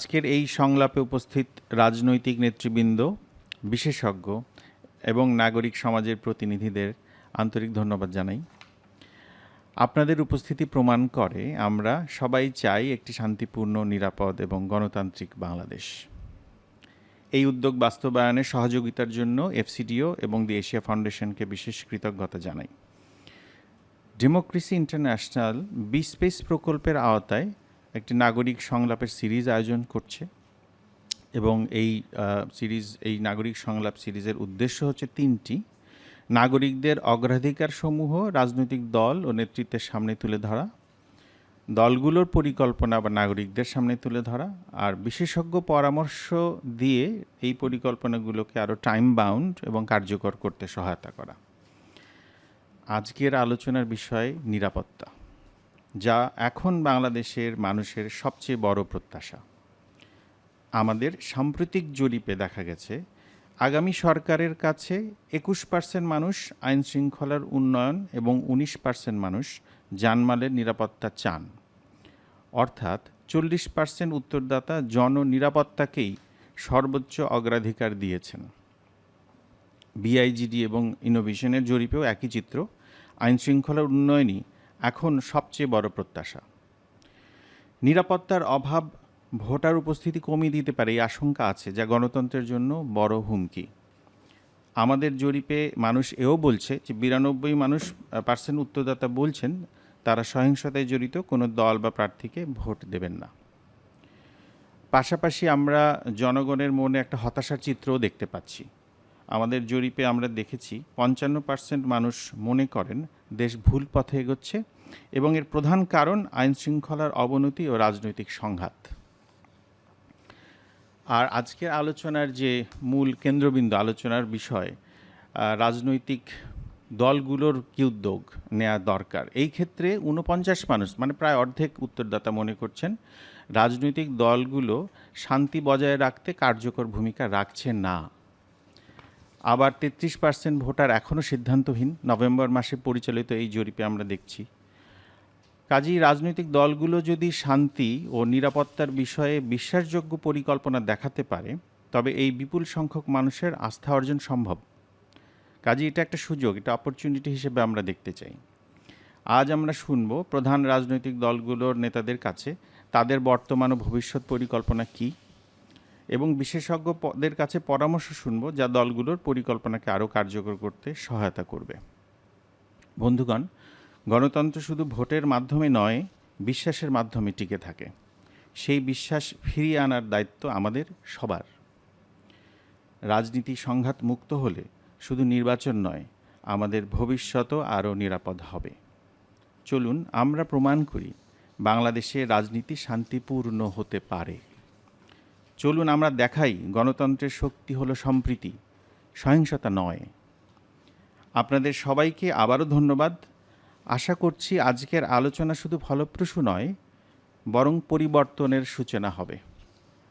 আজকের এই সংলাপে উপস্থিত রাজনৈতিক নেতৃবৃন্দ, বিশেষজ্ঞ এবং নাগরিক সমাজের প্রতিনিধিদের আন্তরিক ধন্যবাদ জানাই। আপনাদের উপস্থিতি প্রমাণ করে আমরা সবাই চাই একটি শান্তিপূর্ণ, নিরাপদ এবং গণতান্ত্রিক বাংলাদেশ। এই উদ্যোগ বাস্তবায়নে সহযোগিতার জন্য এফসিডিও এবং দি এশিয়া ফাউন্ডেশনকে বিশেষ কৃতজ্ঞতা জানাই। ডেমোক্রেসি ইন্টারন্যাশনাল বিস্পেস প্রকল্পের আওতায় একটি নাগরিক সংলাপের সিরিজ আয়োজন করছে এবং এই নাগরিক সংলাপ সিরিজের উদ্দেশ্য হচ্ছে তিনটি: নাগরিকদের অগ্রাধিকারসমূহ রাজনৈতিক দল ও নেতৃত্বের সামনে তুলে ধরা, দলগুলোর পরিকল্পনা বা নাগরিকদের সামনে তুলে ধরা, আর বিশেষজ্ঞ পরামর্শ দিয়ে এই পরিকল্পনাগুলোকে আরও টাইম বাউন্ড এবং কার্যকর করতে সহায়তা করা। আজকের আলোচনার বিষয় নিরাপত্তা, যা এখন বাংলাদেশের মানুষের সবচেয়ে বড় প্রত্যাশা। আমাদের সাম্প্রতিক জরিপে দেখা গেছে আগামী সরকারের কাছে 21% মানুষ আইন শৃঙ্খলার উন্নয়ন এবং 19% মানুষ জানমালের নিরাপত্তা চান। অর্থাৎ 40% উত্তরদাতা জননিরাপত্তাকেই সর্বোচ্চ অগ্রাধিকার দিয়েছেন। বিআইজিডি এবং ইনোভেশনের জরিপেও একই চিত্র। আইন শৃঙ্খলার উন্নয়নই এখন সবচেয়ে বড় প্রত্যাশা। নিরাপত্তার অভাব ভোটার উপস্থিতি কমিয়ে দিতে পারে, এই আশঙ্কা আছে, যা গণতন্ত্রের জন্য বড় হুমকি। আমাদের জরিপে মানুষ এও বলছে যে 92% উত্তরদাতা বলছেন তারা সহিংসতায় জড়িত কোনো দল বা প্রার্থীকে ভোট দেবেন না। পাশাপাশি আমরা জনগণের মনে একটা হতাশার চিত্রও দেখতে পাচ্ছি। আমাদের জরিপে আমরা দেখেছি 55% মানুষ মনে করেন দেশ ভুল পথে এগোচ্ছে এবং এর প্রধান কারণ আইন শৃঙ্খলার অবনতি ও রাজনৈতিক সংঘাত। আর আজকের আলোচনার যে মূল কেন্দ্রবিন্দু, আলোচনার বিষয়, রাজনৈতিক দলগুলোর কী উদ্যোগ নেওয়া দরকার। এই ক্ষেত্রে 49 মানুষ, মানে প্রায় অর্ধেক উত্তরদাতা মনে করছেন রাজনৈতিক দলগুলো শান্তি বজায় রাখতে কার্যকর ভূমিকা রাখছে না। আবার 33% ভোটার এখনও সিদ্ধান্তহীন। নভেম্বর মাসে পরিচালিত এই জরিপে আমরা দেখছি। কাজেই রাজনৈতিক দলগুলো যদি শান্তি ও নিরাপত্তার বিষয়ে বিশ্বাসযোগ্য পরিকল্পনা দেখাতে পারে, তবে এই বিপুল সংখ্যক মানুষের আস্থা অর্জন সম্ভব। কাজেই এটা একটা সুযোগ, এটা অপরচুনিটি হিসেবে আমরা দেখতে চাই। আজ আমরা শুনব প্রধান রাজনৈতিক দলগুলোর নেতাদের কাছে তাদের বর্তমান ও ভবিষ্যৎ পরিকল্পনা কী, এবং বিশেষজ্ঞদের কাছে পরামর্শ শুনব যা দলগুলোর পরিকল্পনাকে আরও কার্যকর করতে সহায়তা করবে। বন্ধুগণ, গণতন্ত্র শুধু ভোটের মাধ্যমে নয়, বিশ্বাসের মাধ্যমে টিকে থাকে। সেই বিশ্বাস ফিরিয়ে আনার দায়িত্ব আমাদের সবার। রাজনীতি সংঘাত মুক্ত হলে শুধু নির্বাচন নয়, আমাদের ভবিষ্যতও আরও নিরাপদ হবে। চলুন আমরা প্রমাণ করি বাংলাদেশে রাজনীতি শান্তিপূর্ণ হতে পারে। চলুন আমরা দেখাই গণতন্ত্রের শক্তি হলো সম্প্রীতি, সহিংসতা নয়। আপনাদের সবাইকে আবারও ধন্যবাদ। আশা করছি আজকের আলোচনা শুধু ফলপ্রসূ নয়, বরং পরিবর্তনের সূচনা হবে।